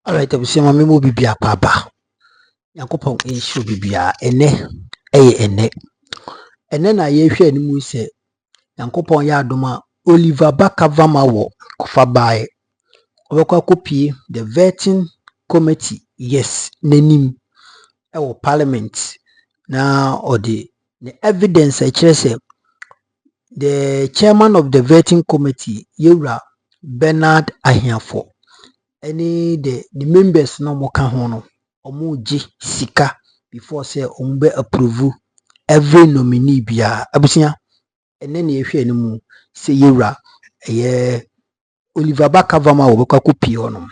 Alright, abusia ma memo bibia papa. Yakopon ensure bibia ene na yehwe animu se Yankopon ya adoma Oliver Bakavama wo kofa bae. Obekwa kopie the vetting committee yes nanim e parliament na odi the evidence e kire se the chairman of the vetting committee Yewura Bernard Ahiafo any the members no mo ka ho no omo gi sika before say ombe approve every nominee bia abusia ene na ehwe animu se Yewura Oliver Bakavama wo bekwa kopie hono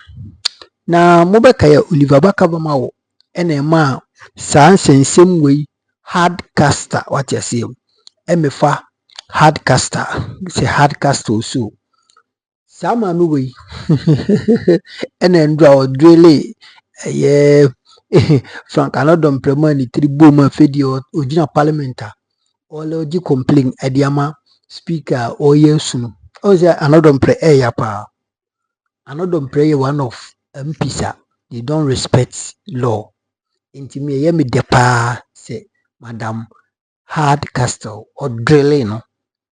na mobeka ya Oliver Bakavama wo ene ma saa nsensem wei hardcaster what you say emefa hardcaster say hardcaster so sama no wei ene ndra o drele Frank Anodom Premani tribuma fedi ojina parliamenta ole oji complain ediama speaker oyesunu oze Anodom pre yapa Anodom pre one of MPsa they don't respect law intimi yemi depa say madam hardcaster or drilling no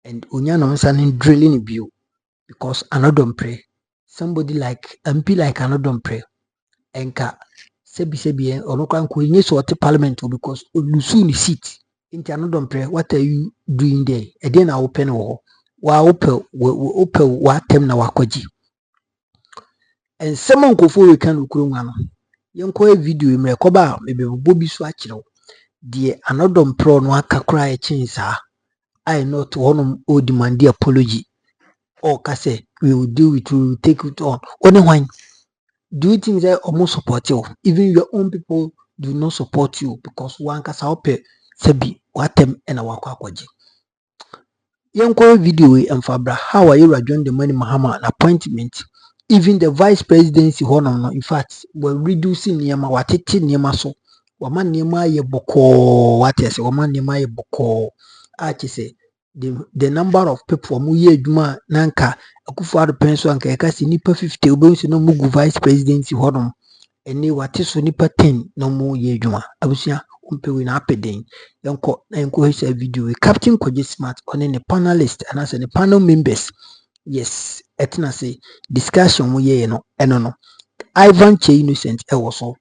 and unyano nsanin drilling bio because Anodom pre somebody like MP like Anodom pre enka sebi onokwa nko yin so at parliament because olusu ni seat inti Anodom pre what are you doing there again na open wo wa open wa tem na wakoji and someone nkofo we kan okurunwa no yenko video me rekoba mebebo bi so akire de Anodom pro no akakra e chinsa I not one o demand apology or kase we will deal with you, we will take it on only when do you think that almost support you even your own people do not support you because one kasa ope sebi watem ena wakwa kwaji yenko video we emfabra how are you join the money Mahama an appointment even the vice presidency hono in fact we reducing niema watete niema so wama niema ye boko watese wama niema ye boko say the number of people mu ye adwuma nanka akufo penso anka yakasi nipa 50 obenso no mugu vice presidency hono eni wateso nipa 10 no mu ye adwuma abusia umpewe na apeden yenko hisa video we Captain Koje Smart on the panelist and as the panel members yes etina say discussion mu ye no eno no Ivan Che Innocent so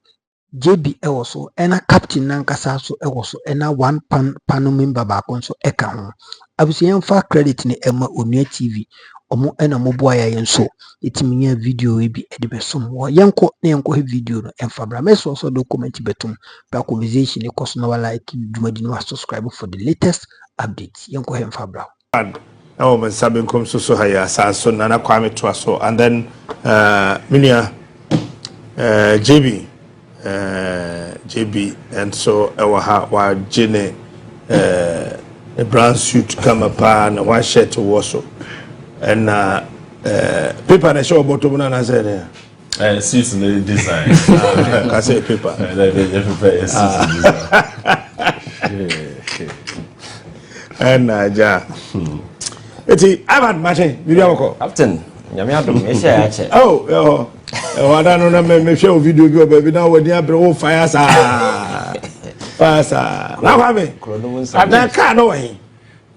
JB so ena captain nankasa so so ena one panel member ba konso eka ho abusia yemfa credit ni ema Onua TV omo ena moboa ya yenso etiminya video we bi edibesom wo yenko na yenko he video no emfa bra meso so document betum bra conversation e koso na wala like dumadi no subscribe for the latest updates yenko he emfa bra oh man sabin kom so haya sa so nana kwame to so and then minia JB and so wa jene a brown suit come pa na one shirt also and paper na show bottom na say suits in design can say paper and ja eti Ivan Martin video ko captain nyame adom e share ya che oh wada no na me share video bi obabi na wadi abre wo fire sa pasa na kwa me ada ka no we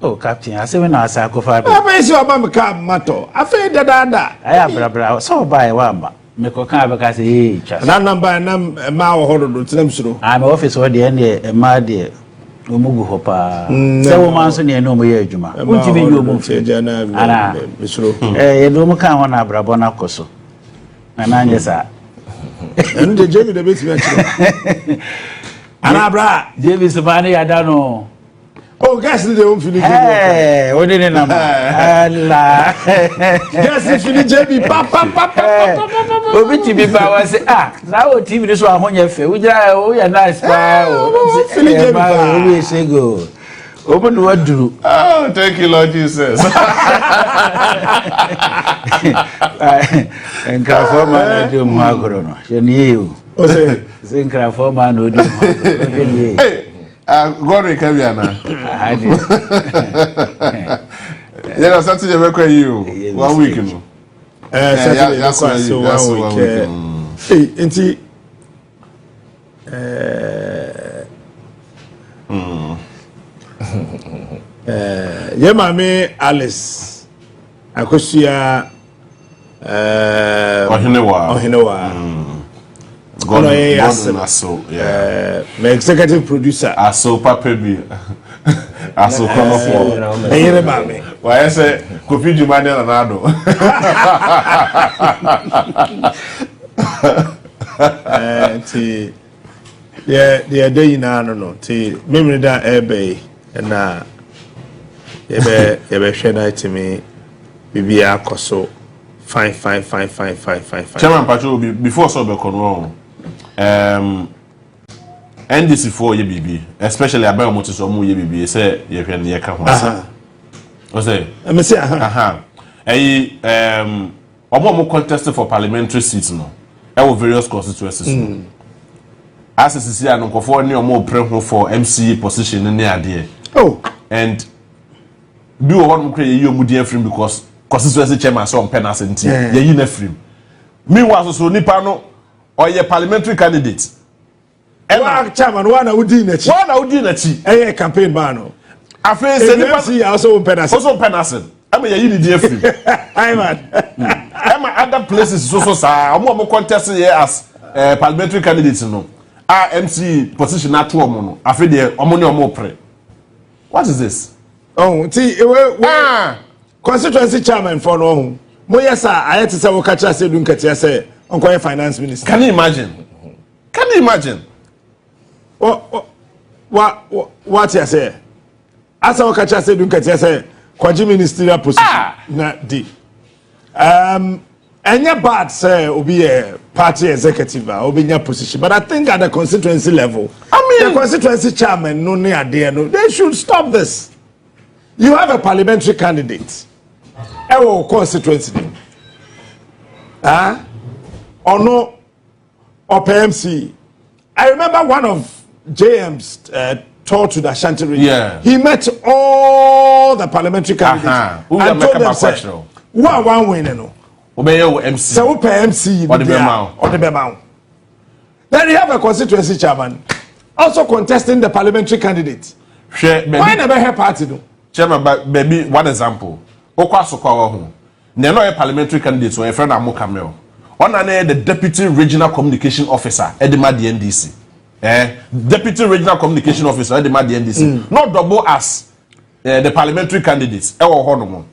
oh captain ase we na asa ko fa be apa isi oba me ka mato afi dada aya bra so buy wa ma me ko kan be ka say twa na number na ma wo hodo do tinam suro my office wo de e ma de omugu hopa se wo man so ne no mo ye adwuma unti be yo mo fe jana ana misro ye do mo kan ho na brabo na koso na anye sa ende jemi de beti akire ana bra jemi subani ya dano oh gas de o fini eh woni ne na Allah gas fini jemi papa obi ti bi ba wa se na o TV ni so ahonya fe wo jira o ya nice pa o fini jemi pa o we say go open the waduru oh thank you Lord Jesus en ka forma na de mu agoro no je ni you o say sin ka forma na de mu agoro ni God recover na hadi yeah Saturday we call you 1 week no Saturday so 1 week Nti ye mame Alice akosua Ohenewa God Aso, my executive producer Aso Papa bi Aso Konofo Eyere mame why say Kofi Jumani na nado nti the day na no ti memory da ebe na yebe hwe na itimi bibia akoso fine. Chairman Pacho before so be kono NDC for ye bibi especially about motor so mu ye bibi say ye hwe ne ka ho asa o say me say aha omo contest for parliamentary seats no e wo various constituencies no asisi an nkofo ne omo pre ho for MCA position ne ade and bi wo won kre ye omu dia frame because constituency chairman so on penalty nti ye yi na frame meanwhile so nipa no oye parliamentary candidate wa chairman wa na udi na chi eye campaign ba no afi se nipa si also on penalty am ye yi ni dia frame I man am other places so sa omo contest here as parliamentary candidates no MC position at omo no afi de omo ne omo pre what is this constituency chairman for no mo yes I had to say we catch us do nkatia say onko finance minister. Can you imagine what you say asa we catch us do nkatia say kwaji ministerial position na di any bad say obi a party executive obi nya position but I think at the constituency level the constituency chairman no ne ade no they should stop this. You have a parliamentary candidate. Ewo constituency. Or no, or PMC. I remember one of JM's tour to the Ashanti region. Yeah. He met all the parliamentary candidates and told them, say, who are one winner? No. MC. So PMC or the Bemau. Then you have a constituency chairman also contesting the parliamentary candidate. Why never have party no? Chairman, baby, one example. Okwasokwa ho. Ne no parliamentary candidate so e friend Amokamel. One na the deputy regional communication officer Edema the NDC. Deputy regional communication officer Edema the NDC. Not double as the parliamentary candidates. E wo ho no mo.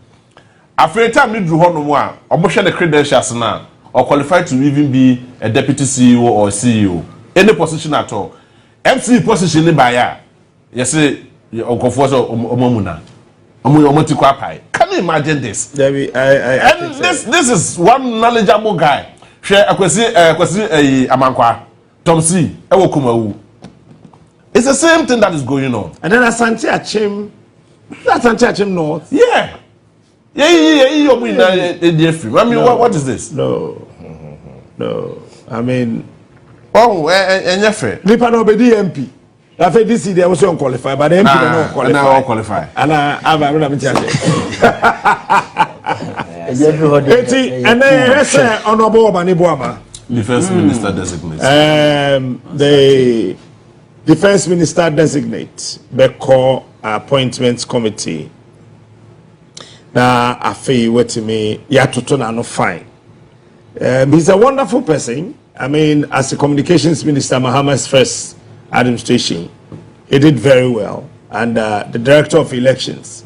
After time ni dru ho no mo a, omo the credentials na or qualified to even be a deputy CEO or CEO. Any position at all. MC position ni ba ya. Yes say Omomuna. Can you imagine this? This is one knowledgeable guy. Share akwesi Amankwa. Tom C. Ewokumawu. It's the same thing that is going on. And then Asante Achim. That's Asante Achim North. Yeah. I mean, what is this? No. I mean, and your friend. Nipa no be MP. I think this year was unqualified, but the MP not qualified. Now qualified. And I have a and then Honorable Manibuama, Defense Minister designate. The Defense Minister designate Beko Appointments Committee. Now I feel what to me, Yatutona no fine. He's a wonderful person. I mean, as a communications minister, Mahama's first administration, he did very well. And the director of elections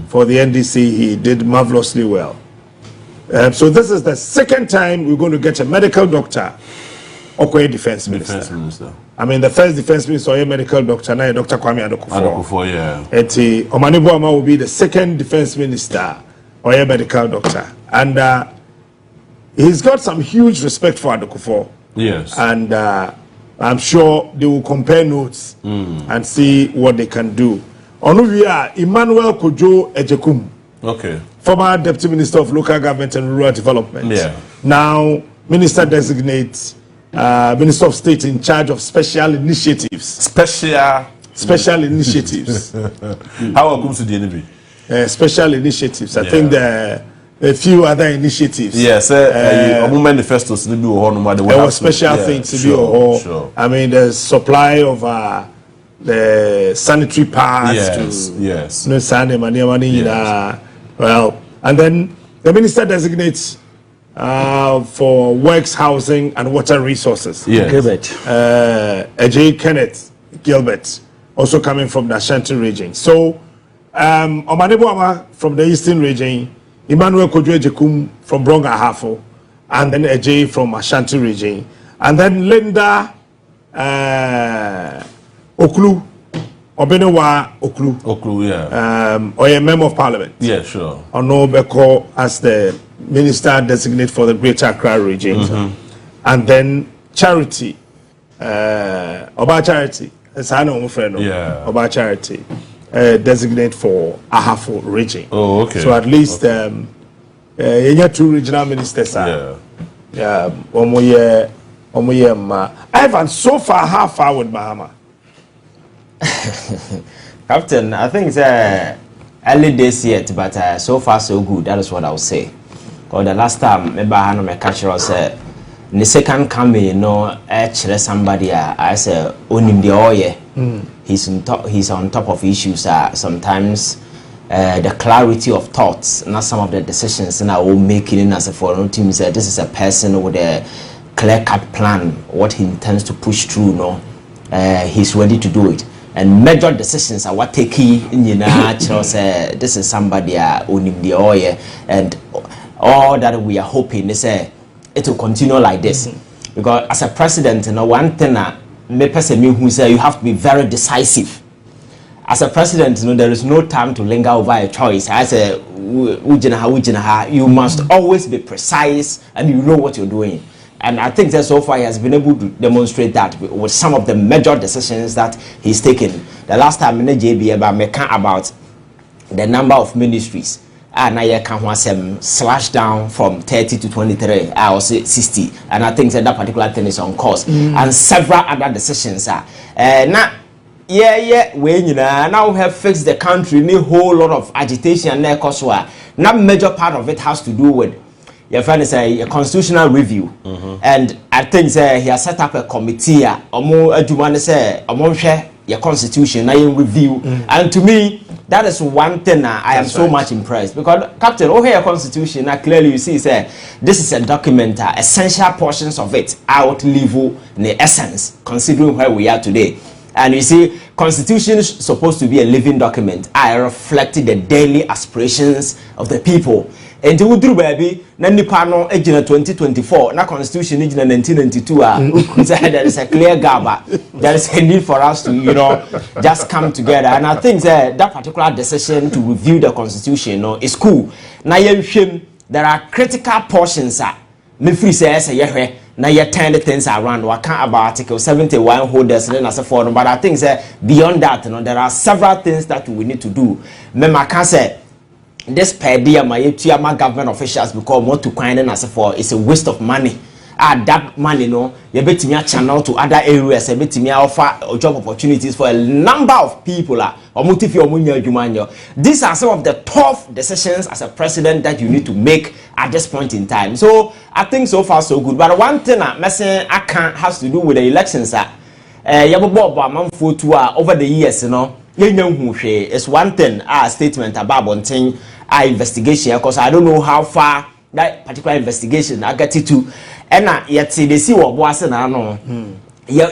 for the NDC, he did marvelously well. So this is the second time we're going to get a medical doctor, Okoye defense minister. I mean, the first defense minister, a medical doctor, now Dr. Kwame Adokufo. Yeah. Eti Omanibuama will be the second defense minister, or a medical doctor. And he's got some huge respect for Adokufo. Yes. And I'm sure they will compare notes and see what they can do. Onuvia Emmanuel Kojo Ejekum. Okay. Former Deputy Minister of Local Government and Rural Development. Yeah. Now Minister Designate, Minister of State in charge of special initiatives. Special initiatives. How comes to the enemy? Special initiatives. I think a few other initiatives. Yes, manifestos to be there were special things to be sure. I mean, the supply of the sanitary pads yes. Well, and then the minister designates for works, housing, and water resources. Yes. Gilbert. J. Kenneth Gilbert, also coming from the Ashanti region. So, Omanebo from the Eastern region, Emmanuel Kodwe Jekum from Bronga Hafo, and then J from Ashanti region, and then Linda Oklu, Obenewa Oklu, yeah. Or a member of parliament. Yeah, sure. Ono Beko as the minister designate for the Greater Accra region, and then Charity, Oba Charity, Oba Charity, designate for Ahafo region. Oh, okay. So at least you have 2 regional ministers. Yeah. Ivan, so far, how far with Bahama? Captain, I think it's early days yet, but so far so good. That is what I would say. Because the last time, maybe I had my catcher said, the second coming, you know, actually somebody I say owning the oil. He's on top of issues. Sometimes the clarity of thoughts, not some of the decisions, and I will make it in as a foreign team. This is a person with a clear-cut plan, what he intends to push through. No, he's ready to do it. And major decisions are what take in this is somebody owning the oil, and all that we are hoping is it will continue like this. Because as a president, you know, one thing me person who say you have to be very decisive. As a president, you know, there is no time to linger over a choice. I say you must always be precise and you know what you're doing. And I think that so far he has been able to demonstrate that with some of the major decisions that he's taken. The last time in the JB about the number of ministries, and I can slash down from 30 to 23, I will say 60. And I think that particular thing is on course. And several other decisions are. Now, when you now have fixed the country, need a whole lot of agitation and cause. Now, major part of it has to do with your friend is a constitutional review, and I think he has set up a committee. Your constitution, now review, and to me that is one thing I am so much impressed because Captain, your constitution now clearly you see say this is a document, essential portions of it outlive the essence considering where we are today. And you see, constitution is supposed to be a living document. I reflected the daily aspirations of the people. And to do baby, Nani Pano, age 2024, na constitution age 1992. There is a clear gap. There is a need for us to, you know, just come together. And I think that particular decision to review the constitution, you know, is cool. Now there are critical portions. Me free says now you turn the things around. We can't about Article 71 holders and as a forum. But I think that beyond that, you know, there are several things that we need to do. Remember, I can say this per day, my government officials because more to kind and as a for it's a waste of money. That money, you know, you bet me a channel to other areas. You bet me offer job opportunities for a number of people. These are some of the tough decisions as a president that you need to make at this point in time. So I think so far so good. But one thing I can't has to do with the elections. Over the years, you know, it's one thing. Statement about one thing. Investigation, because I don't know how far that particular investigation I get it to. And yet they see what was and I know. The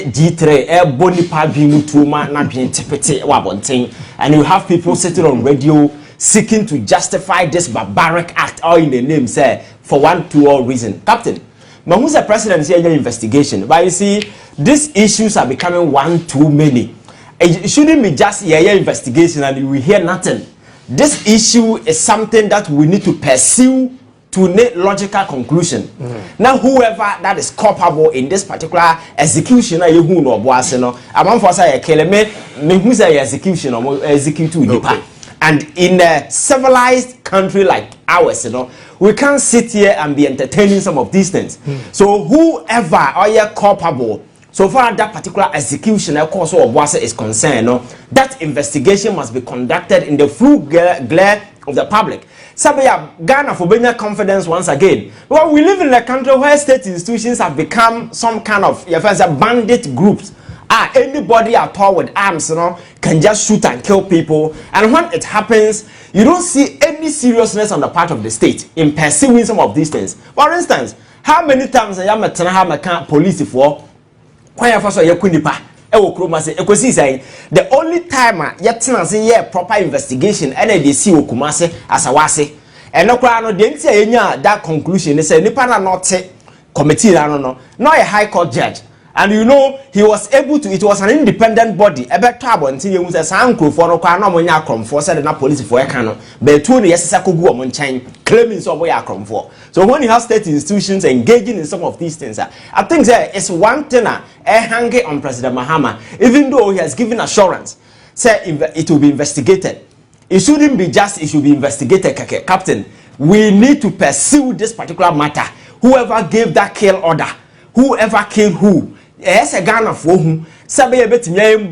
G3 body part being to man not being interpreted one thing, and you have people sitting on radio seeking to justify this barbaric act all in the name say for one to all reason. Captain, but who's the president here investigation? But you see, these issues are becoming one too many. It shouldn't be just investigation and we hear nothing. This issue is something that we need to pursue to make logical conclusion. Now, whoever that is culpable in this particular execution, and in a civilized country like ours, you know, we can't sit here and be entertaining some of these things. So, whoever are culpable, so far that particular execution, of course, of what is concerned, no, that investigation must be conducted in the full glare of the public. Sabaya Ghana for being confidence once again. Well, we live in a country where state institutions have become some kind of bandit groups. Anybody at all with arms, can just shoot and kill people. And when it happens, you don't see any seriousness on the part of the state in pursuing some of these things. For instance, how many times I am a police for the only time yet proper investigation and they see Okumase as a wase. And no crowd that conclusion is a nipa not committee, not a high court judge. And you know, he was able to, it was an independent body. Ebe trouble until he was a sanku for no crime, no monya crom for said na police for a cano. But two years ago, woman chain claiming some way crom for. So when you have state institutions engaging in some of these things, I think there is one thing hanging on President Mahama, even though he has given assurance, say it will be investigated. It shouldn't be just, it should be investigated, Captain. We need to pursue this particular matter. Whoever gave that kill order, whoever killed who, yes, a Ghana for whom, Sabe a bit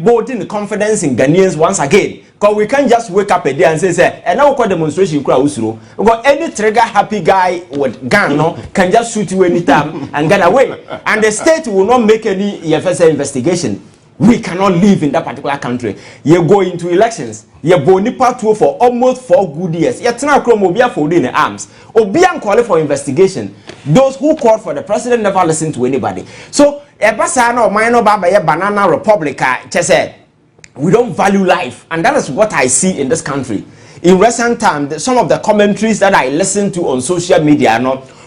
building the confidence in Ghanaians once again. Because we can't just wake up a day and say, and now call demonstration crowd. Because any trigger happy guy with gun can just shoot you anytime and get away. And the state will not make any EFSA investigation. We cannot live in that particular country. You go into elections. You boni part 2 for almost 4 good years. You turn across Obia for the arms. Obia call for investigation. Those who called for the president never listened to anybody. So, Ebasano minor baba banana republica said, we don't value life, and that is what I see in this country. In recent times, some of the commentaries that I listen to on social media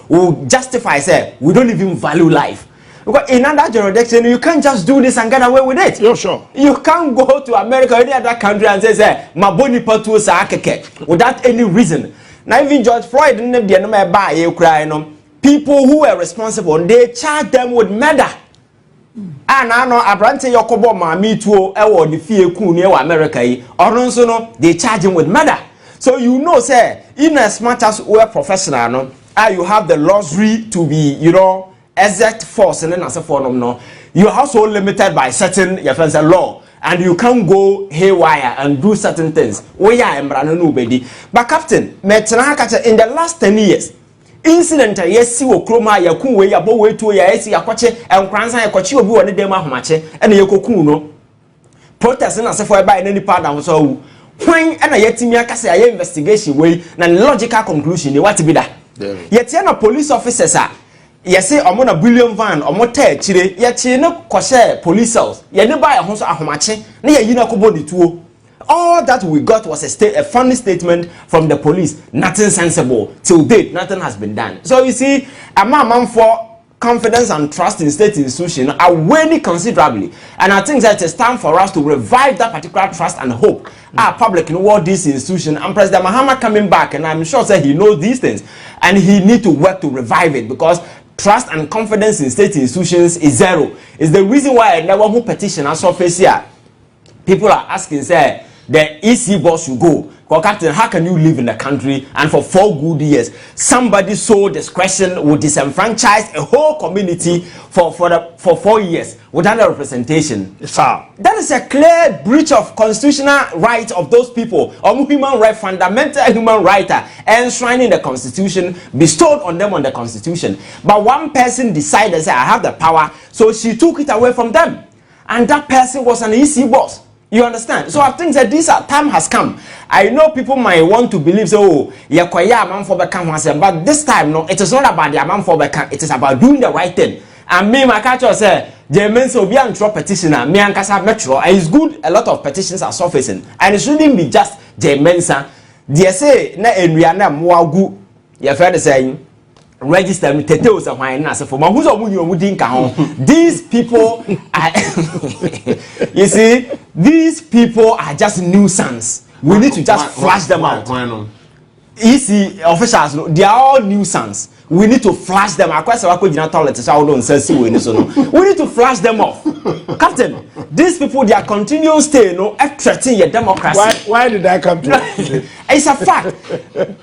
will justify say we don't even value life. Because in another jurisdiction, you can't just do this and get away with it. You're sure. You can't go to America or any other country and say, "Maboni patu sa akeke," without any reason. Now even George Floyd didn't buy you crying. People who were responsible, they charged them with murder. And I know Abrante Yokobo Mami too, or the fear coon near America, or no, they charge him with murder. So you know, sir, in as much as we're professional, you have the luxury to be, exact force and then as a form no, you're also limited by certain law, and you can't go haywire and do certain things. We are nobody. But Captain, in the last 10 years, incident yes wo kroma ya kun we ya bo we to ya esi akwache enkransan ya kwache obi woni dem ahomache ena ye kokun no protest na sefo e ba ena nipa da so wu when ena yetimi akase ya investigation we na logical conclusion ni what be da yetie na police officers yesi omo na billion van omo ta chire ye chi ne kwose police cells ye ne ba ya ho so ahomache na ye yina kobo ni tuo. All that we got was a funny statement from the police. Nothing sensible. Till date, nothing has been done. So you see, a man for confidence and trust in state institutions are waning considerably. And I think that it's time for us to revive that particular trust and hope. Our public know what this institution and President Mahama coming back, and I'm sure that he knows these things. And he needs to work to revive it because trust and confidence in state institutions is zero. It's the reason why I never who petition I saw face here. People are asking, say, the EC boss should go. Captain, how can you live in the country and for 4 good years somebody so discretion would disenfranchise a whole community for 4 years without a representation? That is a clear breach of constitutional rights of those people, or human right, fundamental human right enshrined in the constitution, bestowed on them on the constitution. But one person decided, say, I have the power, so she took it away from them, and that person was an EC boss. You understand? So I think that this time has come. I know people might want to believe, so but this time, no, it is not about the amount for it is about doing the right thing. And me, my catcher say, James will be a petitioner, me and Casa Metro. It's good, a lot of petitions are surfacing, and it shouldn't be just James. They say, na Enriana Mwagu, you've heard the saying. Register me teteos and why not for my who's these people are you see, these people are just nuisance. We need to just flash them out. EC officials, they are all nuisance. We need to flash them. We need to flash them off. Captain, these people, their continuous stay, threatening your democracy. Why did I come to It's a fact.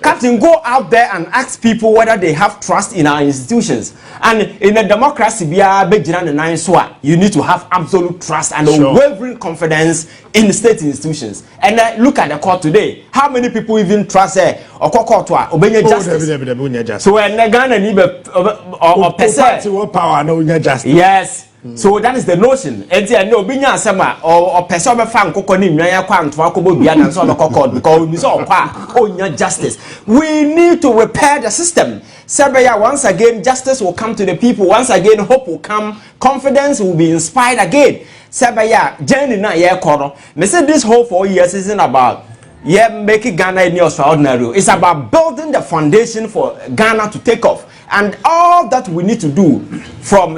Captain, go out there and ask people whether they have trust in our institutions. And in a democracy, you need to have absolute trust and unwavering confidence in the state institutions. And look at the court today. How many people even trust or court to obey justice? So when Ghana need or power, no justice. Yes. So that is the notion. And no binya sama or person be fan koko ni nwan yakwa ntwa ko bo bia na so court because we saw justice. We need to repair the system. Sebeya, once again justice will come to the people. Once again hope will come. Confidence will be inspired again. Sebeya, journey na ye kono. Me say this whole 4 years isn't about making Ghana any extraordinary. It's about building the foundation for Ghana to take off. And all that we need to do from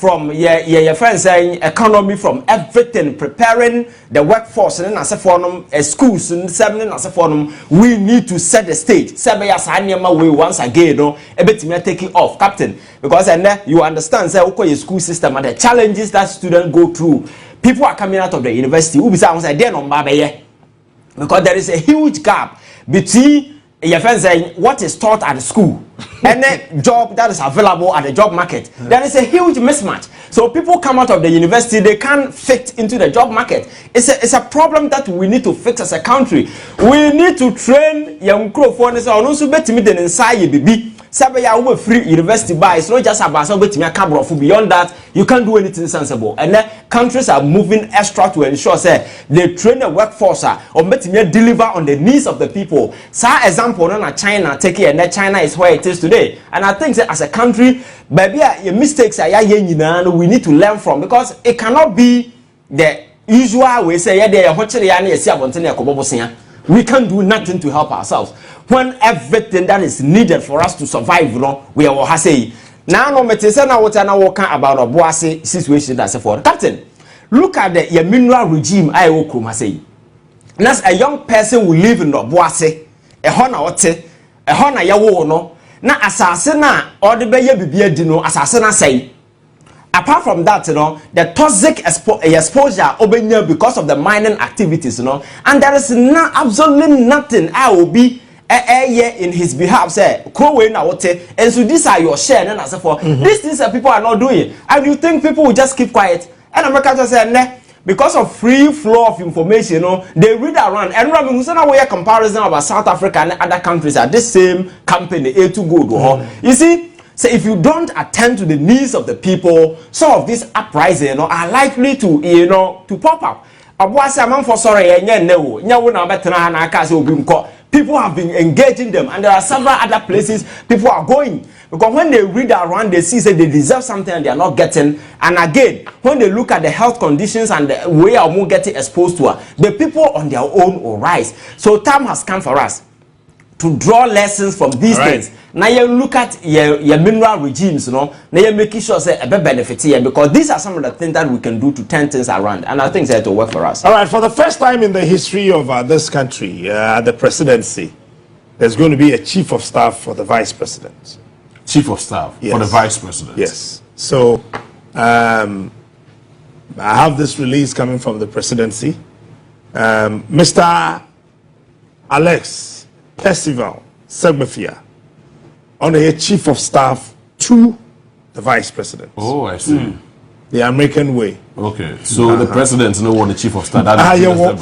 from your friends saying economy, from everything, preparing the workforce and as a forum, schools and seven as a forum, we need to set the stage. We once again, a bit me take it off, Captain, because and you understand, say, okay, school system and the challenges that students go through. People are coming out of the university who be saying, because there is a huge gap between your friends saying what is taught at the school and the job that is available at the job market. There is a huge mismatch. So people come out of the university, they can't fit into the job market. It's a problem that we need to fix as a country. We need to train young crew for this. Also, better me than inside baby. Sabaya free university buy. It's not just about somebody a camera. Beyond that, you can't do anything sensible. And then countries are moving extra to ensure say they train the workforce or me deliver on the needs of the people. So example, na China take it, and China is where it is today. And I think that as a country, baby, your mistakes are we need to learn from, because it cannot be the usual way say we can't do nothing to help ourselves when everything that is needed for us to survive, we are say. Now, no matter what I know about a Boase situation that's for Captain. Look at the mineral regime I will say. That's a young person who live in the Boase, a honor, a honor yawo no. Na asasena or the baby dino asasena say. Apart from that, the toxic exposure over because of the mining activities, and there is absolutely nothing I will be in his behalf. Say, and so these are your share, and as for these things that people are not doing, and you think people will just keep quiet? And America just said, because of free flow of information, they read around. And remember, we saw a comparison about South Africa and other countries at this same company, A2Good. You see. So if you don't attend to the needs of the people, some of these uprisings are likely to to pop up. People have been engaging them, and there are several other places people are going, because when they read around, they see that they deserve something and they are not getting. And again, when they look at the health conditions and the way I'm getting exposed to the people on their own will rise. So time has come for us to draw lessons from these things. Now you look at your mineral regimes, now you making sure say a benefit here, because these are some of the things that we can do to turn things around, and I think that will work for us. All right, for the first time in the history of this country, the presidency, there's going to be a chief of staff for the vice president. Chief of staff for the vice president. Yes. So I have this release coming from the presidency. Mr. Alex Percival Segbefia, on a chief of staff to the vice president. Oh, I see. The American way. Okay, so the president no want the chief of staff.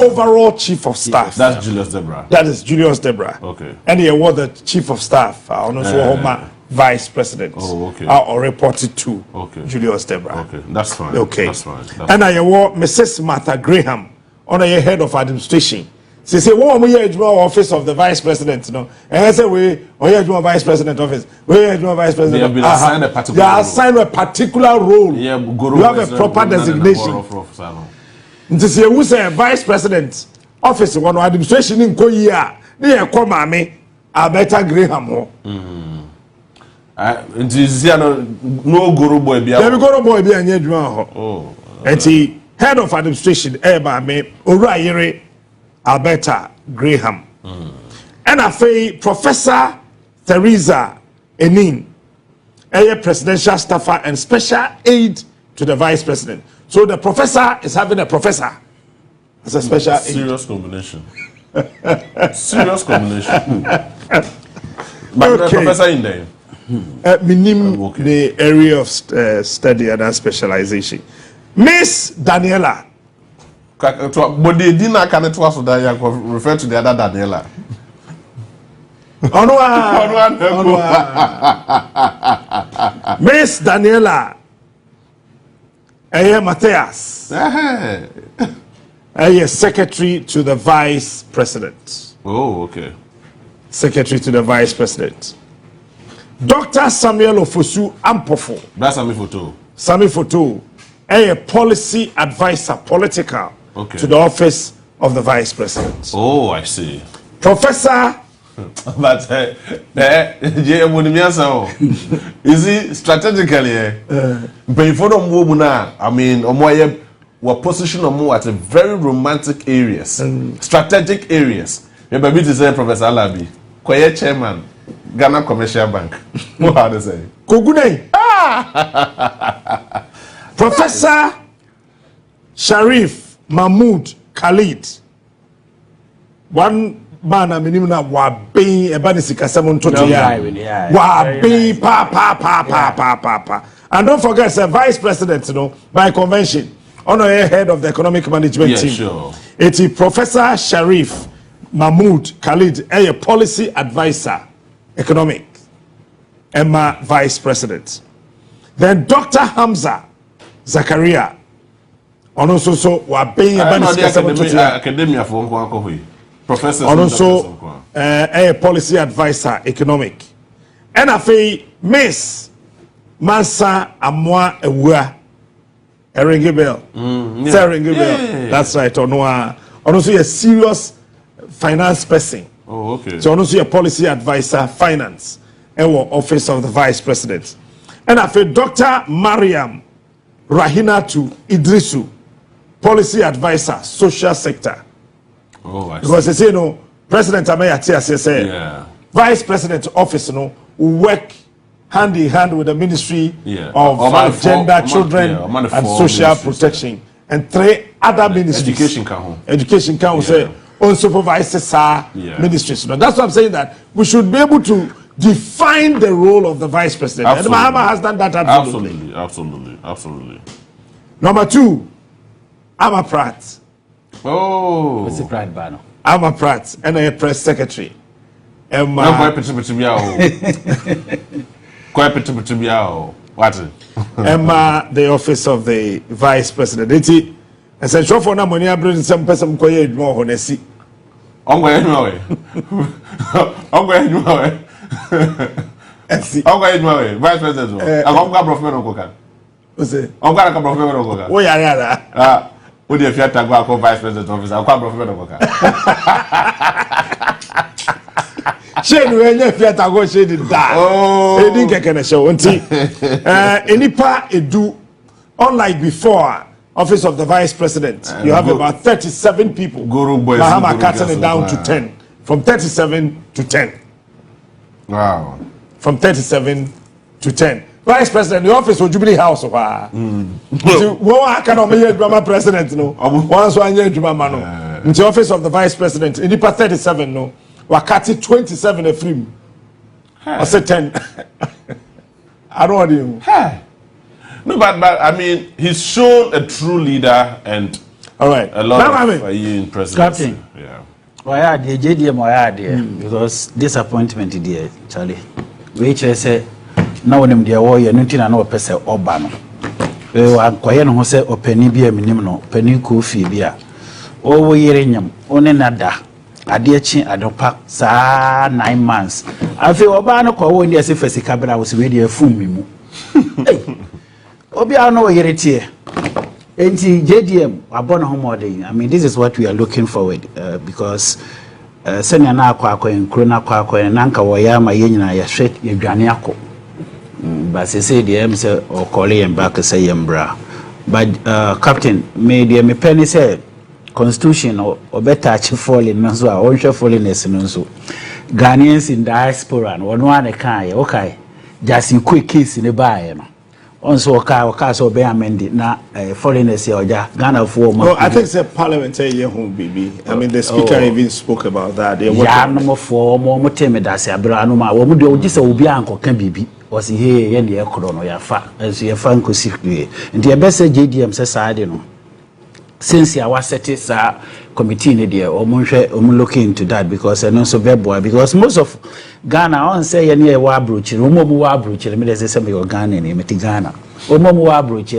Overall chief of staff. That's Julius Debra. That is Julius Debra. Okay. And he was the chief of staff. Vice president. Oh, okay. Or reported to Julius Debra. Okay, that's fine. Okay. That's fine. And I was Mrs. Martha Graham, on a head of administration. She said, "What we are office of the vice president, and I said, we are vice president office. We are vice president. They have been assigned a particular role. They are assigned a particular role. Yeah, you have a proper designation. To say who say vice president office one administration in Korea, they are come me Alberta Graham. No guru boy be. There we go boy be anya adwuma ho. And he head of administration ba me Orayere Alberta Graham. And I Professor Theresa Enin, presidential staffer and special aide to the vice president. So the professor is having a professor as a special aid. Serious combination. Serious combination. But the professor in there. Minim the area of study and specialization. Miss Daniela. But the dinner can refer to the other Daniela. Miss Daniela. Matthias. Secretary to the vice president. Oh, okay. Secretary to the vice president. Dr. Samuel Ofosu Ampofo. That's Sami Photo. Sami Photo. A policy advisor, political, to the office of the vice president. Oh, I see. Professor. But is it strategically? Before I mean, what position at a very romantic areas, strategic areas. Maybe to say Professor Alabi, Koye chairman, Ghana Commercial Bank. What how to say? Kogune. Professor Sharif Mahmoud Khalid. One man I mean na wa be e ba ni sikasem ntoto ya. Wa be pa. And don't forget the vice president, by convention, on head of the economic management team. Sure. It's Professor Sharif Mahmoud Khalid, a policy advisor, economic, Emma vice president. Then Dr. Hamza Zakaria, on also academia for professor, on also a policy advisor, economic. And I say Miss Mansa Amwa Ewa Eringe Bell. That's right. On also a serious finance person. Oh, okay. So also a policy advisor, finance, and office of the vice president. And I feel Dr. Mariam Rahinatu Idrisu, policy advisor, social sector. Oh, I see. Because they say, President Amayati say, vice president office, work hand in hand with the Ministry of Gender, Children, and Social Protection, and 3 other ministries. Education Council say unsupervised ministries. That's why I'm saying that we should be able to define the role of the vice president. Absolutely. And Mahama has done that absolutely. Absolutely. Number 2, Amma Pratt. Oh. What's the pride banner? Amma Pratt, and a press secretary. What? Emma, the office of the vice president. It's a show for now. Money, I bring some person quiet more honestly. I'm going anyway. Vice president. I'm going to professor Okoka. What's it? I'm going to professor Okoka. Oh yeah. What if you have to go vice president office? I'm going to professor Okoka. Shade when you feel to go shade that. Oh. It didn't get show. Enipa edu, unlike before, office of the vice president, you have about 37 people. Mahama cutting it down to 10. From 37 to 10. Wow. From 37 to 10. Vice president, the office of Jubilee House of one cannot be a drama president, Once 1 year drama, no. In the office of the vice president, Enipa 37, no. Wakati 27 a film. I said 10. I don't want him. No, but I mean, he's shown a true leader and all right. A lot of in presidency. Captain. Yeah. Why are the JDM because disappointment there, Charlie. Which I say, now when they are you nothing and no person Obano. We were quiet who say open be a minimum, penny coffee beer. Oh, we hearing only nada. Adiachi adopa sa 9 months. Afi oba no kwa woni ase fasi kabra wo se we dey fun mi mu. Obi ano yere tie. Enti JDM abona homodin. I mean this is what we are looking forward because senya na akwa enkro na akwa na nka wo ya ma yenyina ya hwet yedwane akọ. But say the em say o call him back say yembra. But captain me dey me penny say constitution or better achieve falling no so or fallingness no so Ghanaians in diaspora no one one can okay just in quick case in the buy no also oka so be amended na foreigners here oja Ghana for no, I think it's a parliamentary home baby. I mean the speaker even spoke about that. Yeah, no for mo teme da se abra no ma wo mu de ogi se obi ankoka bibi o se he ye ne ekro no ya fa enso ye fa nkosi hwe nti e be se JDM se saade no since I was set is committee in there or looking into that because I know so very boy because most of Ghana on say any wabruch wabruch me say some your Ghana in Ghana wabruch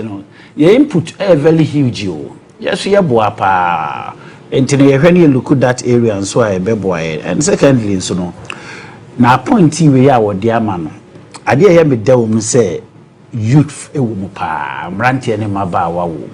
your input very huge you yes you boy pa and when you look at that area and so I be boy and secondly so no na point we ya wo dia ma no ade ya me da wo say youth e wo pa mrantie ne maba wa wo.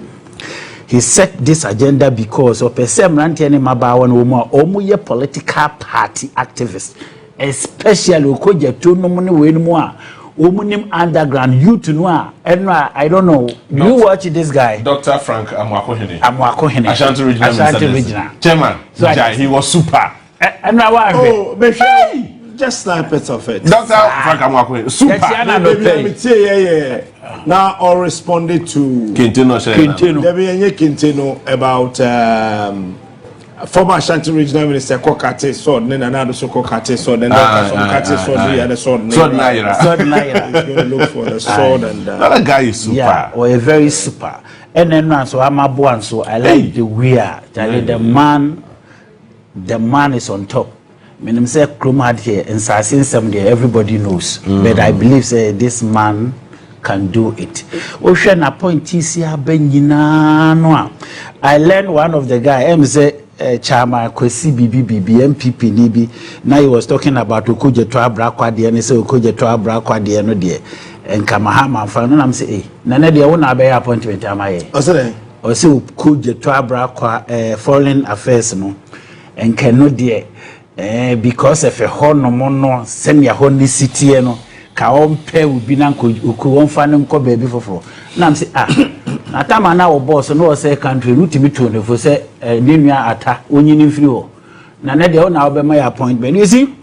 He set this agenda because of Ranti and Mabawan Omu ye political party activists, especially Okoja to no money win more. Umunim underground youth noir. And I don't know. You watch this guy, Dr. Frank Amwakohene. Ashanti Regional. Chairman. So he was super. And now just snippets of it. Dr. Frank Amwakohene. Super. Now, I responded to Quintino about former Ashanti Regional Minister Kokate Sword, then another so Kokate Sword, then Kokate Sword, the other sword. Sword Naira. He's going to look for the sword and. That guy is super. Yeah, or a very super. And then so I'm a boy, so I like the weird. The man is on top. Meaning say Krum had here and so since someday everybody knows. But I believe say this man can do it. Ocean appointees here no. I learned one of the guy say Chama Kwesi BB MPP Nibi. Now he was talking about Okoje Toabra Kwadi and say Okoje Toabra Kwadi no dear. And Kamahama fan and I'm say eh nana de wona be appointment am I. O say Okoje Toabra foreign affairs no. And cannot dear because of a horn no send your honey city no. Ka on pay will be nanko won fan ko baby for na say na tama na wo boss no say country route me to no for say nenua ata onyini free ho na na de na wo be my appointment you see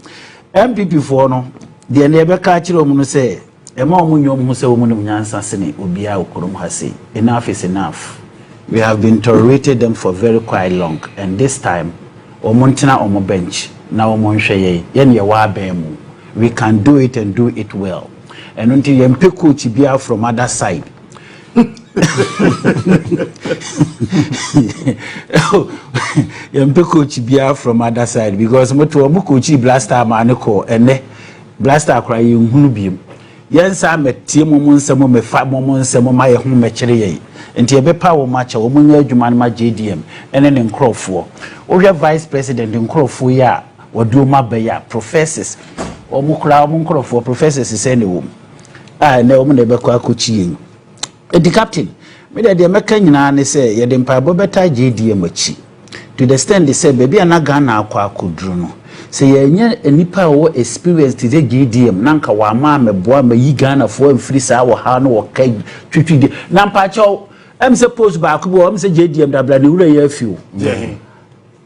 MPP for no de na be ka kire omu no say e ma omu nyom ho say omu no nyansa sene obi a okorom ha say enough is enough. We have been tolerated them for very quite long and this time omu ntina omu bench na omu nhwe ye ne wa ba mu. We can do it and do it well. And until you pick coach be from other side. You pick coach be from other side because moto coach blaster maniko and blaster cry you hunu Yes, I'm a team munsamo me fa munsamo my home mechere. And you be power match or munya jumanma JDM and then in Crawford. Or your vice president in Crawford ya or do my beya professors. Omukra for professors is any woman. I know never quite coaching. The captain, made the American and say, you didn't pay better JDM machi. To the extent they say, baby, and a gun now could druno. Say, a nipa or experience to the JDM, Nanka Wama, me boy, me ye Ghana for and free sour, Hano or cake, treaty. Nampacho, I'm supposed back, I'm say JDM, that bloody ure few.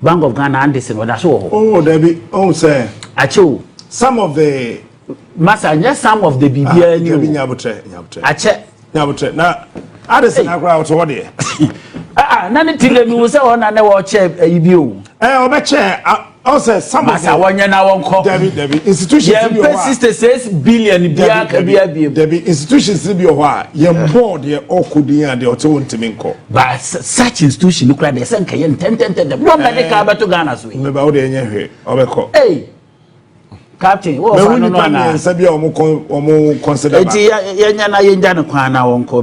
Bank of Ghana Anderson, what I saw. Oh, Debbie, oh, sir. Acho. Some of the Master, just some of the BBN. Now, Addison, I go out what here. None of the news on and watch a you. Oh, bet also some of our now call Debbie institution. Sister says billion Debbie institutions to be a while. Your board, your Okudia, the Otto Timinko. But such institution look like the Sanka and 10 nobody come to Ghana's way. About any hey. Captain, what consider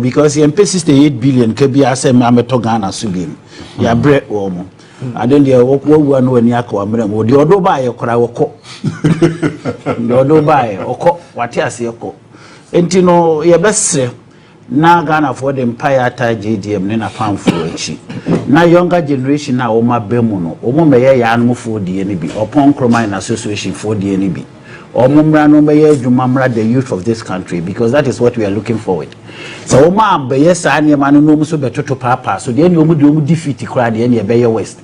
because you pay 68 billion Kebia send Mameto Ghana Subim. Ya bread woman. I don't know what one when Yako Amram would you do buy or cry or cook. No, do buy or cook what yes, your cook. And you know, your best say, now Ghana for the empire tie JDM, Nina pound for a now younger generation now Oma Bemono, Oma Yan for the NB, or Poncromine Association for the NB, or Mumrano Mayer Jumamra, the youth of this country, because that is what we are looking forward. So Oma Bayes and Yamano so better to Papa, so then you would defeat the crowd in your Bayer West.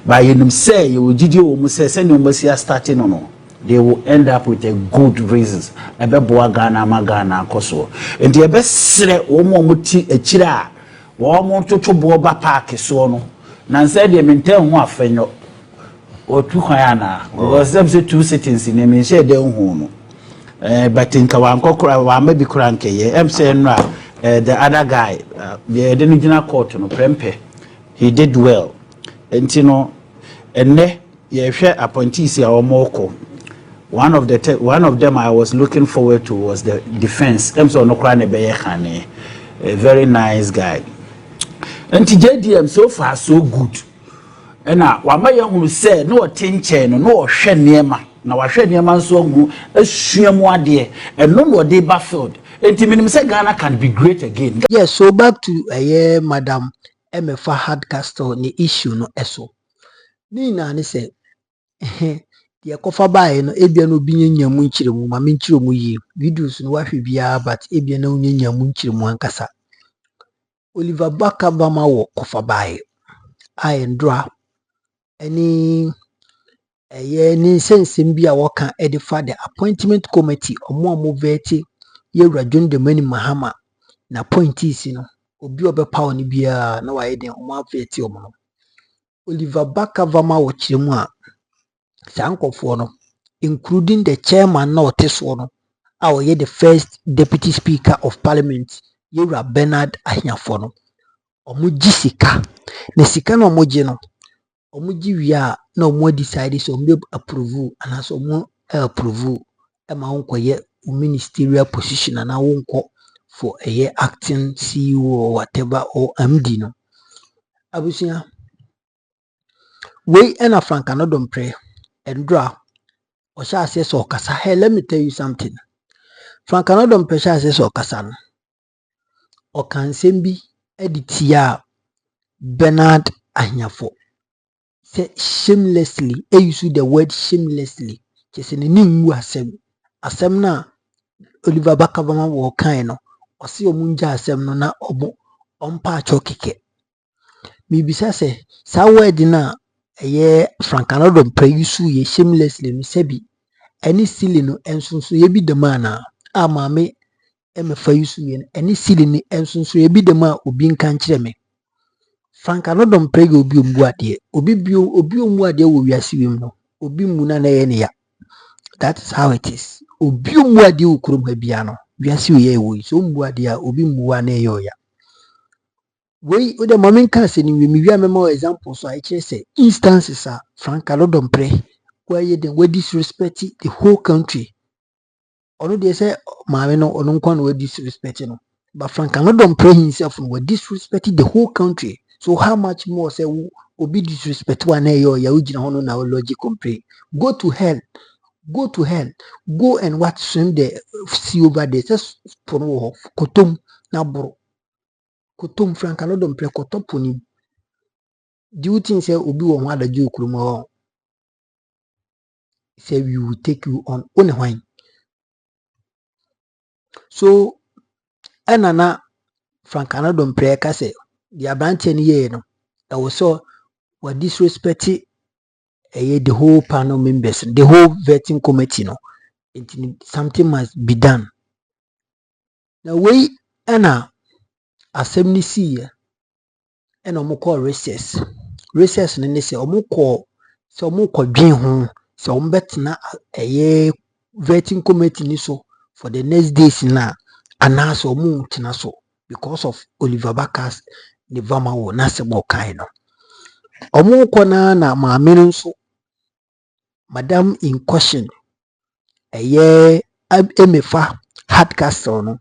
By you say you would almost say send your mercy starting on. they will end up with a good reasons. Ebeboa Ghana ma Ghana koso. Enti ebesre omo muti echira omo toto boba park so no. Na say de maintain ho afenyo. O tu kwan na. Because them say two cities in me say dey hu no. But in Kawankokra wa maybe kranke ye. Em say no the other guy the original court no prempe. He did well. Enti no enne ye hwe appointees ya omoko. One of them I was looking forward to was the defense. A very nice guy. And JDM so far so good. And now wama who say no attention no hwe niema na wahwe niema so hu asuamu ade and no more dey baffled. Enti minim say Ghana can be great again. Yes, so back to Madam MFA Hardcastle ni issue no eso. Ni na ni say the kofa bae no ebia no bi nyamu nkyiremu ma me nkyiremu yi videos no wahwe bia but ebia na nyamu nkyiremu ankasa. Oliver Bakabama wo kofa bae ndra any ni sensem bia woka edifa the appointment committee omo veti yewra John de Mani Mahama na appointees no obi obepa oni bia na waye den omo veti omo no. Oliver Bakabama wo kyiremu a sankofo no including the chairman na oteso no the first deputy speaker of parliament yewra Bernard Ahiafo no omo gisika na sika no omo gi no omo gi wia na omo decide so omo approve ana so omo approve e ma wonkoye ministerial position na wonko for acting CEO or whatever or MD no abusia we na Frank Anodom pray Endra Osha says okasa. Hey, let me tell you something. Frank Anodom pressure says okasa no. Okansembi editia Bernard Ahiafo. Say shamelessly. I use the word shamelessly. Just in ni ngu asem. Asem na Oliver Bakabama wo kan no. Osi omunja asem no na omo ompa chokike. Mibisa se sa word na Frank Anodom pray use ye shamelessly no sebi. Any silly no ensunsu ye bi dema na amame emefa yusu ye any silly ni ensunsu ye bi dema obi nka nkyere me. Frank Anodom prege obi ombu ade obi ombu ade wo wiase wem no obi muna na ye ne ya. That is how it is. Obi ombu ade wo kurom ha bia no wiase we ye wo so ombu ade a obi mbuwa na ye ya. We o de moment kan se ni we wi amema example so I say instances a Frank Anodom pray where they disrespect the whole country. Ono they say maame no ono nkwa no disrespect no. But Frank Anodom pray himself no disrespect the whole country. So how much more say obi disrespect one yo ya ugina hono na logic pray. Go to hell. Go to hell. Go and watch swim the sea over there. Just pono kotom na bro. Kotom Frank Anodom pray kotom poni. Do you think say obi wo ho adagye okurumo? Say we will take you on wine. So enana Frank Anodom pray ka say the abante ni ye no e wo so we disrespect the whole panel members, the whole vetting committee no. Something must be done. Now we ena assembly see and omo call recess ni say omo call dwen ho so omo betena vetting committee ni so for the next days na anaso omo tena so because of Oliver Bakas the vama wo na se mo kai no omo kona na maame nso madam in question MFA Hardcastle no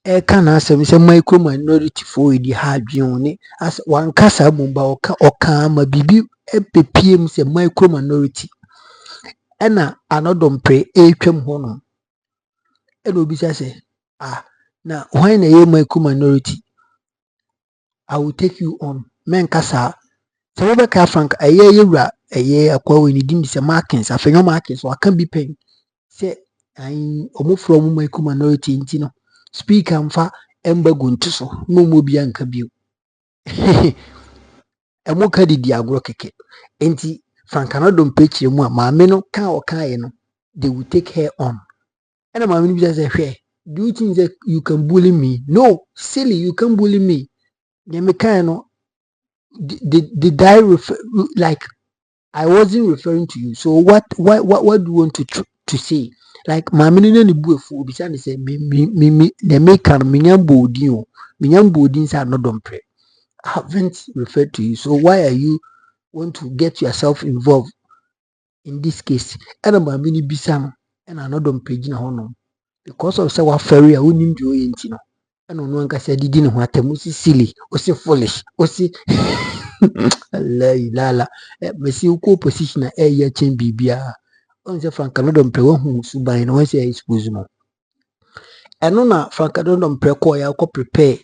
can asem say micro minority for the hard ne as one kasa mumba oka ma bibi ppm say micro minority ena Anodom pray twam ho no ena obi say na why na ye micro minority I will take you on men kasa so we ka Frank yewra akwa we ni dim say Markins afenyo Markins wa kan bi pen say omo from micro minority nti no speaker mfa embagu ntiso no mo bia nka bio emo ka didi agro keke enti Frank Anadom Pechi mu a maame no kan o kan no they will take her on. And maame no be say, do you think that you can bully me? No, silly, you can't bully me. The mechano did I refer like I wasn't referring to you. So what do you want to say? Like maame no ni bu efu obi say me the maker minyam bodin say Anadom Pre. I haven't referred to you. So why are you want to get yourself involved in this case? And maame ni bisa no and Anadom Pre gina hono. Because of say wa ferry a wonim do yenti no and ono anka say didi ne ho atamu si silly o si foolish o si la me si uko position e ya chen bibia on say Frank Anadom Pre wo hu suban no say expose mo eno na Frank Anadom Pre ko ya ko prepare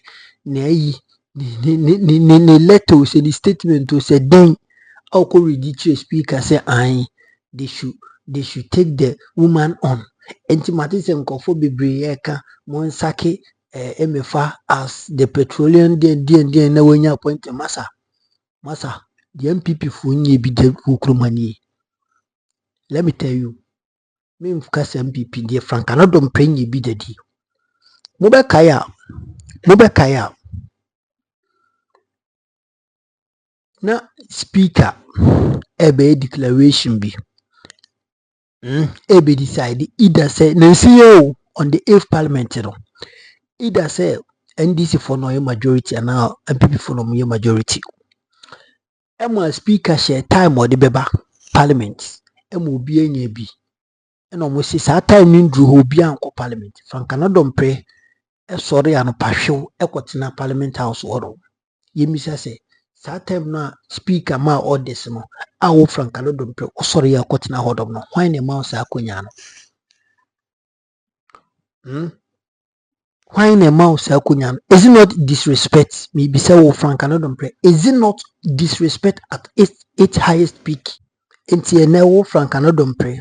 na yi ni letter o say the statement o say den o ko read to speaker say they should take the woman on. Enti matise nkofo bebre eka mon sake emefa as the petroleum den na wanya appoint masa the MPP fu nye bi de hukrumani. Let me tell you, me mfukase MPP de Frank Anadom Pre nye bi de di mo be kaya na speaker ebe declaration bi ebe decide either say Nancy on the 8th parliament no either say NDC for no majority and now MPP for no majority. Ema speaker share time or the beba parliament. Ema obi enye bi. And almost say time nindru obi anko parliament. Frank Anadom Pre sorry anopahwew ekotena parliament house oro. Yemisa say time na speaker ma orders no awo Frank Anadom Pre sorry ekotena hodom no. Why na ma sa akonya no? Why na mouse akunyan? Is it not disrespect? Maybe say wo Frank Anadom Pre. Is it not disrespect at its highest peak? Enti ene wo Frank Anadom Pre.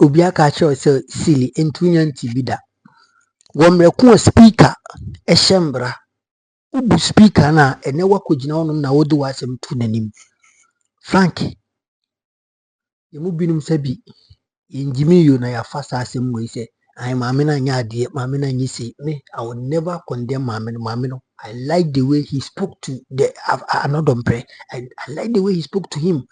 Obi aka che say silly entunya ntibida. Wo mreku speaker ehembra. Ubu speaker na ene wakogina onum na wodi wasem tu nanim. Frank yemu binum sabi injimi yo na ya fasa asem mo ise maame na nya ade maame na nyisi me I will never condemn maame no. I like the way he spoke to the Anadom Pre. I like the way he spoke to him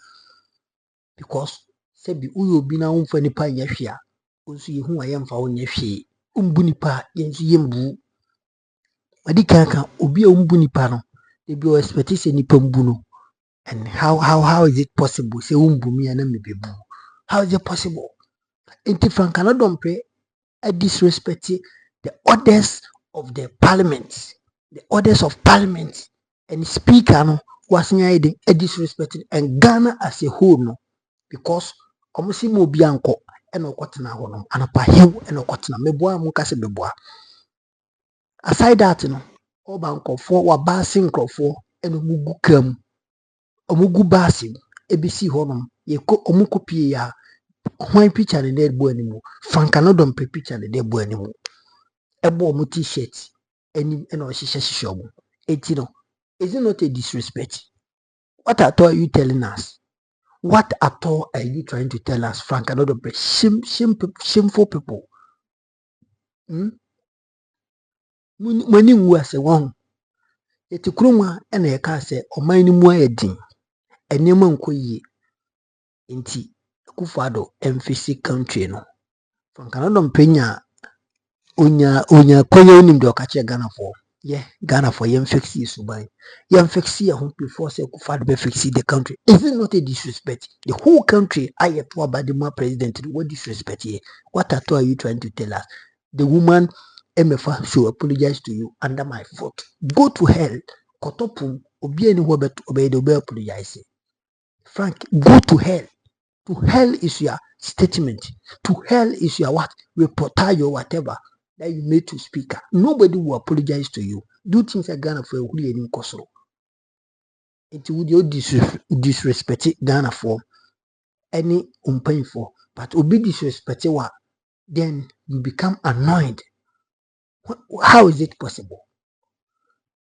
because sebi uyo bi na umfa nipa nya hwea onso yehu ayemfa wo nya hwee umbu nipa yenso yembu adi kanka obi a umbu nipa no they be expect say nipa mbu no. And how is it possible say umbu me na me bebu? How is it possible? Enti Frank Anadom Pre disrespecting the orders of the parliament, and speaker no was nyade disrespecting and Ghana as a whole no because omusi mo bi anko e no kwotena ho no anapa hew e no kwotena meboa mu kase beboa. Aside that no oba nkofo wa basi nkofo e no mugu kam omugu basi ebisi ho no ye ko omukopie ya when picture the dead boy anymore. Frank Anadom Pre picture the dead boy anymore. Ebo mu t-shirt any no shisha. Etino. Is it not a disrespect? What at all are you telling us? What at all are you trying to tell us, Frank Anadom Pre? Shameful people. Mani nwu ase won. Yeti kuruma ena ye ka se oman ni mu ayedin. Enema nkoyi. Nti Akufo-Addo emphysy country no. Frank Anadom Pre onya koye onim de okache Ghana for. Yeah, Ghana for yem fixi subai. Yem fixi a before say Akufo-Addo be fixi the country. Is it not a disrespect? The whole country ayetwa Badima president. What disrespect here? What at all are you trying to tell us? The woman MFA should apologize to you under my foot. Go to hell. Kotopum obi eni ho beto obe apologize. Frank, go to hell. To hell is your statement. To hell is your what? Reportage or whatever that you made to speaker. Nobody will apologize to you. Do things like Ghana for who you koso. It would you disrespect Ghana for any painful, but obi disrespect what? Then you become annoyed. How is it possible?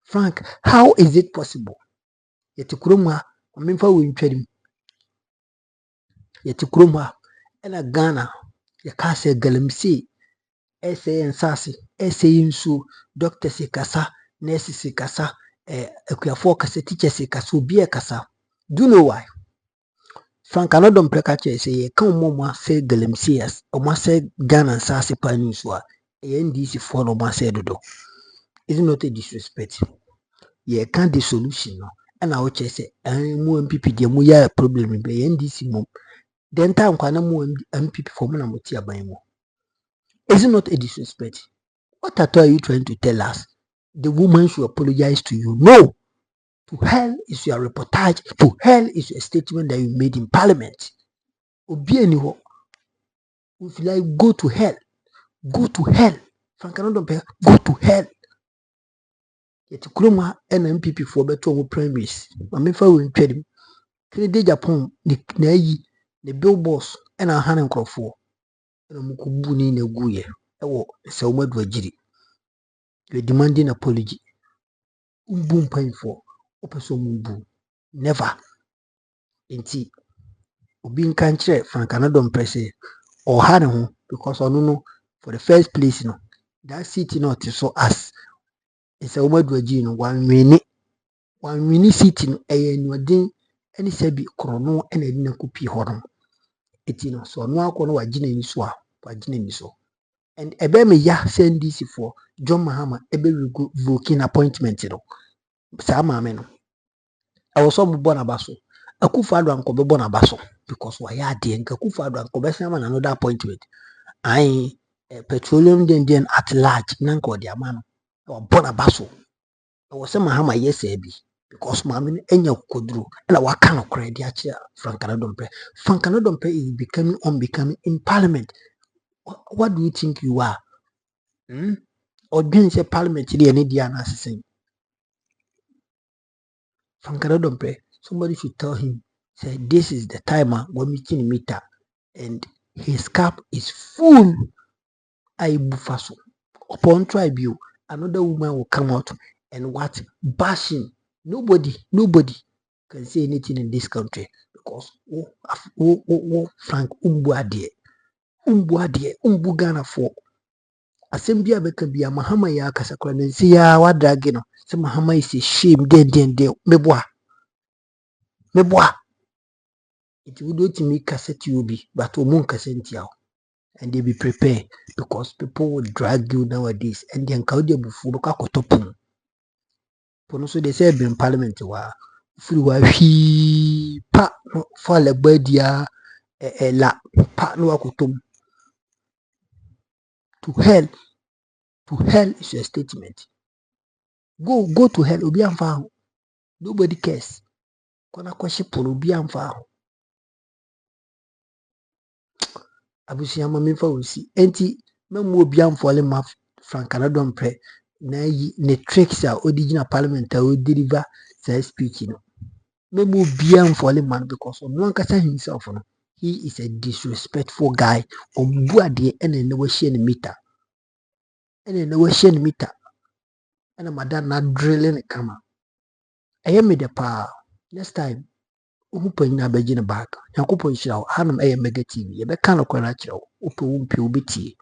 Frank, how is it possible? Yeti kuruma Memfa wo ntwarim. Yɛte kurom ha ɛna Ghana yɛka sɛ galamsey ɛsɛ yɛn nsase, ɛsɛ yɛn nsuo, doctors kasa, nurses kasa, akuafoɔ kasa, teachers kasa, obi kasa. Do you know why? Frank Anodom preka kyerɛ sɛ yɛka ɔmo asɛ galamsey as ɔmo asɛ Ghana nsase pa ne nsuo a ɛyɛ NDC foɔ na ɔmo asɛ dodo. Is it not a disrespect? Yɛka the solution no ɛna wɔkyerɛ sɛ mu MPP deɛ mo yɛ problem no bɛyɛ NDC mom. The entire nkwana mu MPP for mo na mo ti aban mu. Is it not a disrespect? What at all are you trying to tell us? The woman should apologize to you. No. To hell is your reportage. To hell is your statement that you made in parliament. Obi eniho. If you like, go to hell. Go to hell. Frank Anodom go to hell. Yet Kuroma and MPP for better primaries. Mamefa will trade him. Krede Japan, the billboards, and a hand and crop for. And a mukubuni in a guye. So much wajiri. You're demanding apology. Boom pine for opeso mumbu. Never. Inti. Obi nkanche Frank Anodom press or had because I don't know for the first place, you know, that city not so as it's a word wajiri no 1 minute city no no any sebi krono and a dina kupi horom. Etino so no akono wajine ni so wajine ni so. And ebe me ya send this for John Mahama ebe revoking appointment no. Sa maame no. I was so born abaso. Akufo-Addo anko be born abaso because why ya de nka Akufo-Addo anko be send another appointment. Petroleum den at large nanko de amano. I was born abaso. I was say Mahama yes ebi because maame enya koduro na waka no credit achi Frank Anodom pre. Frank Anodom pre is becoming unbecoming in parliament. What do you think you are? Or being say parliament today any dia na asisen. Frank Anodom pre, somebody should tell him say this is the timer when meeting meter and his cup is full. I bufaso. Upon tribute, another woman will come out and what bashing. Nobody can say anything in this country because Frank umbu Ghana for assembly abeka bia Mahama ya kasakora nsi ya wadrage no say Mahama is a shame den meboa it would do to me cassette you be but omun cassette yaw and they be prepared because people will drag you nowadays and then kaude bufu baka kotopum pono so they say be in parliament wa free wa hwi pa for le badia la pa no akotom to hell is your statement. Go to hell obi amfa ho. Nobody cares. Kona kwahye pono obi amfa ho. Abusia ma memfa wosi enti memu obi amfole ma Frank Anodom pre na yi ne tricks a odigina parliament a o deliver say speech no. Memu obi amfole man because no ankasa himself no. He is a disrespectful guy. Ombu ade ene ne wo hye ne meter. And madam na drilling kama. Me the pa next time uhupa nyina beji ne back. Yankopon hyira wo hanum Mega TV. Ye be kan kwara kyerɛ wo. Upe wumpi obetie.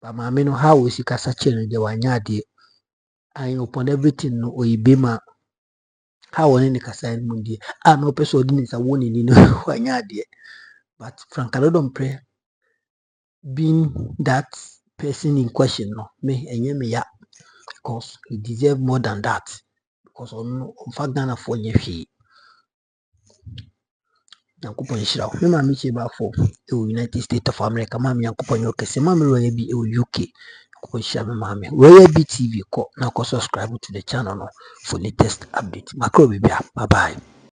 Ba maame no how we sika sa kyerɛ de wanya ade. And upon everything no oyibema how one ne kasa mu die. No person odi ne sa woni ni no wanya ade. But Frank Anodom pre being that person in question no me enye me ya because he deserve more than that because on Ghana for nyefi Yankopon hyira wo me ma me cheba for United States of America ma me Yankopon yo kese ma me roya bi UK Yankopon hyira me ma me roya bi TV ko na ko subscribe to the channel no for latest update makro bibia bye bye.